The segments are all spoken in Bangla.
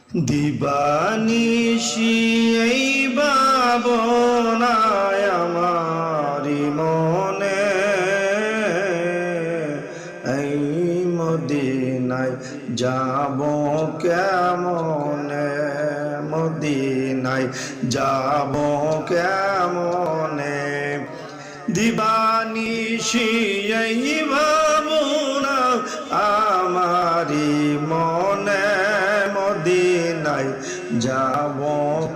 দিবানিশি এই ভাবনায় আমারি মনে, এই মদিনায় যাব কেমনে, মদিনায় যাব কেমনে। দিবানিশি এই ভাবনা আমারি মনে, মদিনায় যাব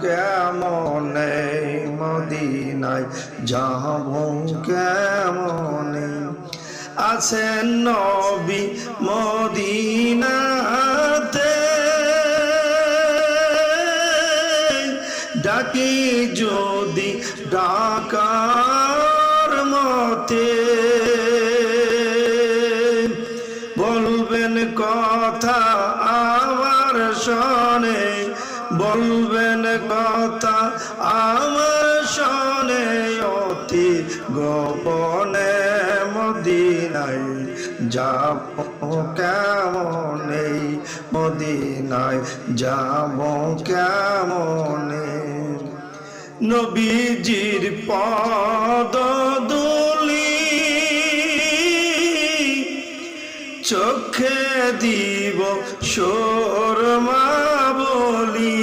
কেমনে, মদিনায় যাব কেমনে। আছেন নবী মদিনাতে, ডাকি যদি ডাকার মতে, বলবেন কথা আমার শোনে, বলবেন কথা আমার শোনে, অতি গোপনে। মদিনায় যাব কেমনে, মদিনায় যাব কেমনে। নবীজির পদ ধূলি চোখে দিব সুরমা বলি,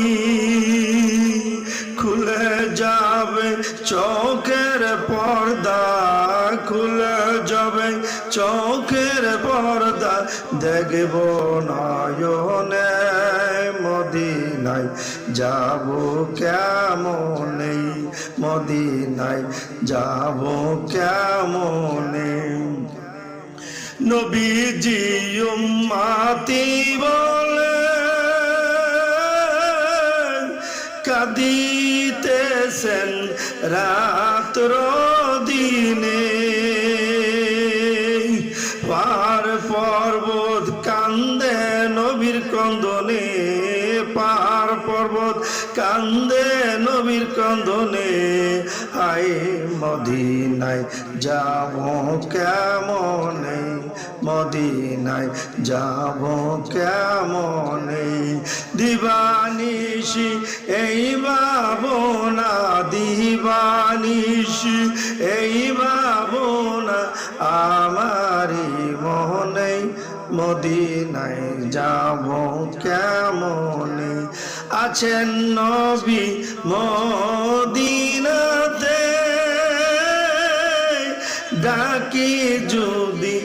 খুলে যাবে চোখের পর্দা, খুলে যাবে চোখের পর্দা, দেখব নয়নে। মদিনায় যাব কেমনে, মদিনায় যাব কেমনে। নবীজি উম্মতি বলে কাঁদিতেছেন রাত্র দিনে, পার পর্বত কান্দে নবীর কন্দনে, পার পর্বত কান্দে নবীর কন্দনে। আয় মদিনায় যাব কেমনে, মদিনায় যাব কেমনে। দিবানিশি এই ভাবনা, দিবানিশি এই ভাবনা আমারি মনে, মদিনায় যাব কেমনে। আছেন নবী মদিনাতে, ডাকি যদি